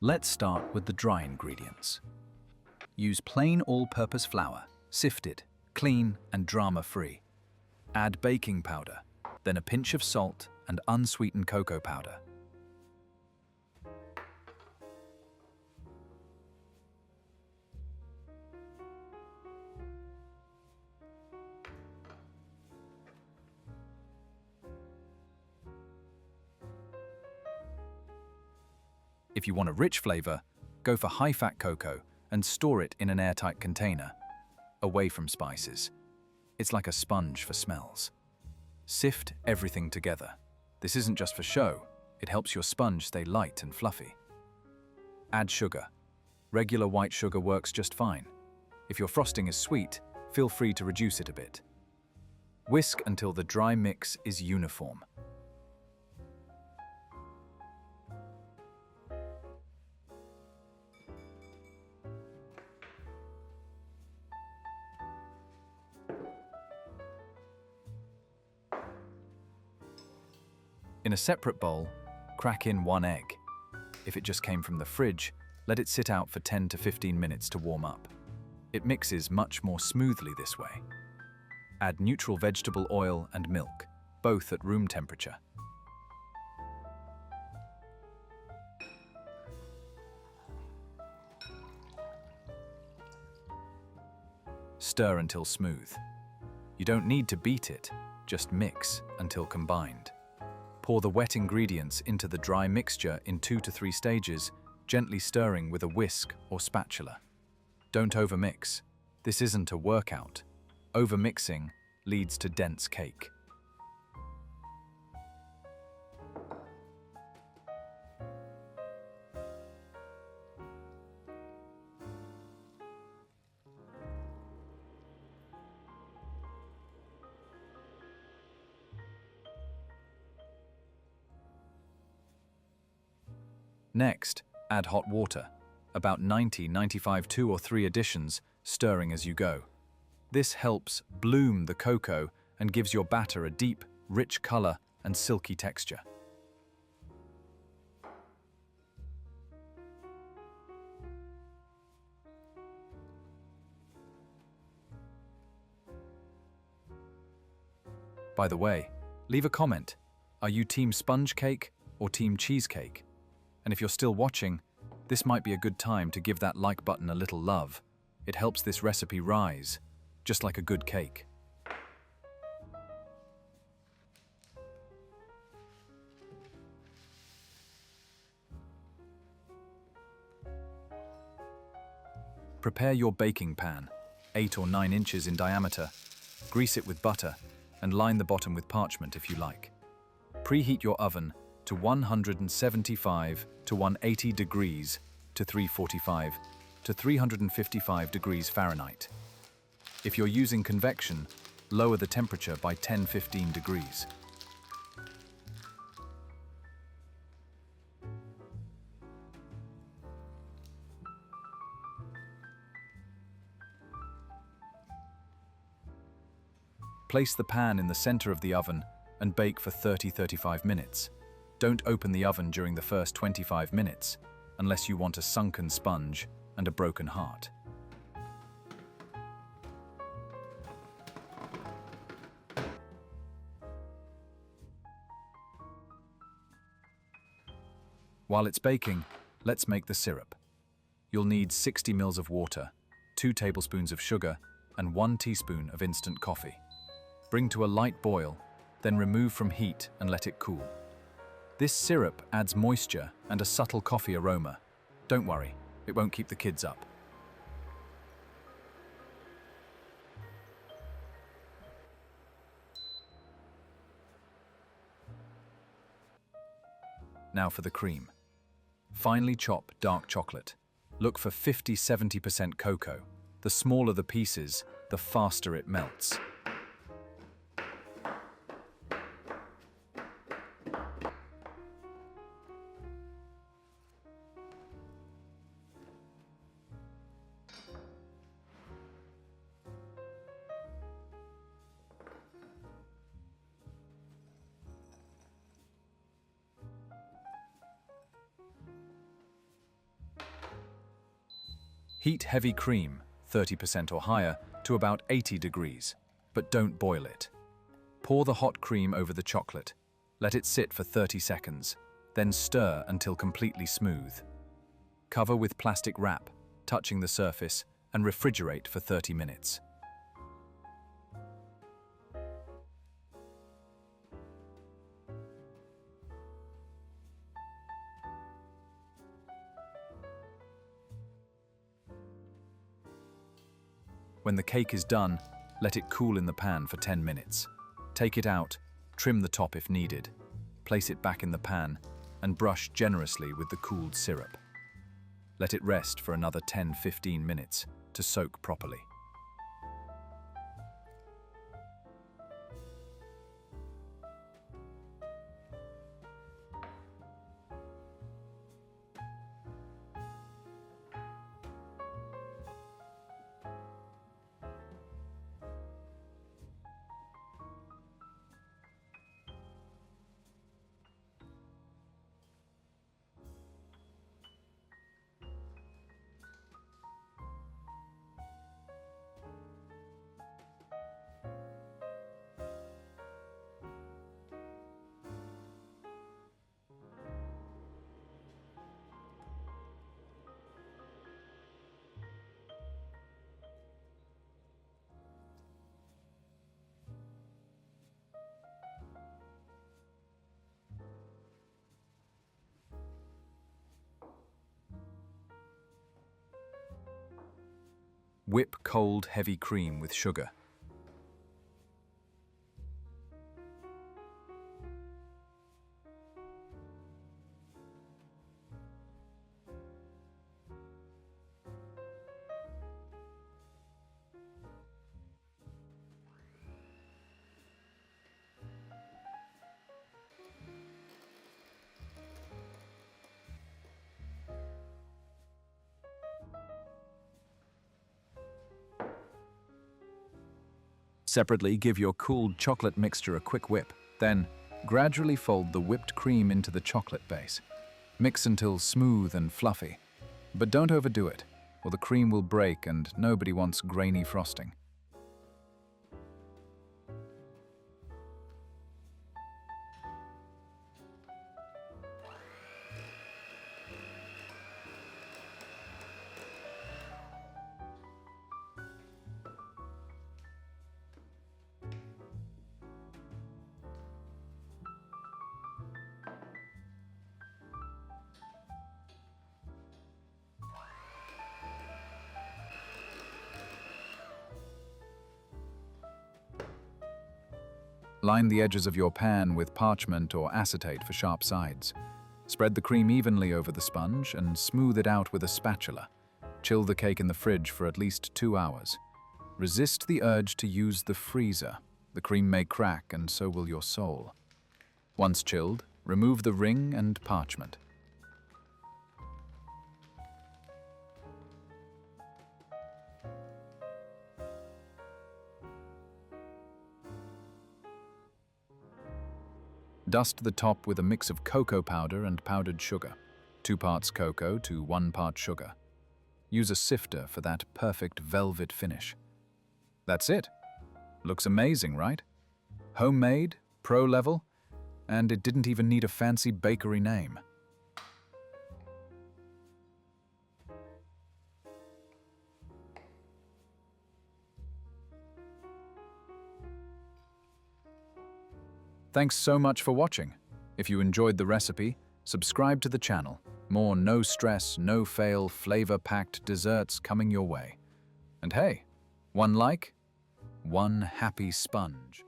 Let's start with the dry ingredients. Use plain all-purpose flour, sifted, clean, and drama-free. Add baking powder, then a pinch of salt and unsweetened cocoa powder. If you want a rich flavor, go for high-fat cocoa and store it in an airtight container, away from spices. It's like a sponge for smells. Sift everything together. This isn't just for show, it helps your sponge stay light and fluffy. Add sugar. Regular white sugar works just fine. If your frosting is sweet, feel free to reduce it a bit. Whisk until the dry mix is uniform. In a separate bowl, crack in 1 egg. If it just came from the fridge, let it sit out for 10 to 15 minutes to warm up. It mixes much more smoothly this way. Add neutral vegetable oil and milk, both at room temperature. Stir until smooth. You don't need to beat it, just mix until combined. Pour the wet ingredients into the dry mixture in 2 to 3 stages, gently stirring with a whisk or spatula. Don't overmix. This isn't a workout. Overmixing leads to dense cake. Next, add hot water, about 90–95, 2 or 3 additions, stirring as you go. This helps bloom the cocoa and gives your batter a deep, rich color and silky texture. By the way, leave a comment. Are you team sponge cake or team cheesecake? And if you're still watching, this might be a good time to give that like button a little love. It helps this recipe rise, just like a good cake. Prepare your baking pan, 8 or 9 inches in diameter. Grease it with butter and line the bottom with parchment if you like. Preheat your oven to 175 to 180 degrees to 345 to 355 degrees Fahrenheit. If you're using convection, lower the temperature by 10–15 degrees. Place the pan in the center of the oven and bake for 30–35 minutes. Don't open the oven during the first 25 minutes, unless you want a sunken sponge and a broken heart. While it's baking, let's make the syrup. You'll need 60 ml of water, 2 tablespoons of sugar, and 1 teaspoon of instant coffee. Bring to a light boil, then remove from heat and let it cool. This syrup adds moisture and a subtle coffee aroma. Don't worry, it won't keep the kids up. Now for the cream. Finely chop dark chocolate. Look for 50–70% cocoa. The smaller the pieces, the faster it melts. Heat heavy cream, 30% or higher, to about 80 degrees, but don't boil it. Pour the hot cream over the chocolate. Let it sit for 30 seconds, then stir until completely smooth. Cover with plastic wrap, touching the surface, and refrigerate for 30 minutes. When the cake is done, let it cool in the pan for 10 minutes. Take it out, trim the top if needed, place it back in the pan, and brush generously with the cooled syrup. Let it rest for another 10–15 minutes to soak properly. Whip cold heavy cream with sugar. Separately, give your cooled chocolate mixture a quick whip. Then, gradually fold the whipped cream into the chocolate base. Mix until smooth and fluffy. But don't overdo it, or the cream will break and nobody wants grainy frosting. Line the edges of your pan with parchment or acetate for sharp sides. Spread the cream evenly over the sponge and smooth it out with a spatula. Chill the cake in the fridge for at least 2 hours. Resist the urge to use the freezer. The cream may crack and so will your soul. Once chilled, remove the ring and parchment. Dust the top with a mix of cocoa powder and powdered sugar. 2 parts cocoa to 1 part sugar. Use a sifter for that perfect velvet finish. That's it. Looks amazing, right? Homemade, pro level, and it didn't even need a fancy bakery name. Thanks so much for watching. If you enjoyed the recipe, subscribe to the channel. More no-stress, no-fail, flavor-packed desserts coming your way. And hey, one like, one happy sponge.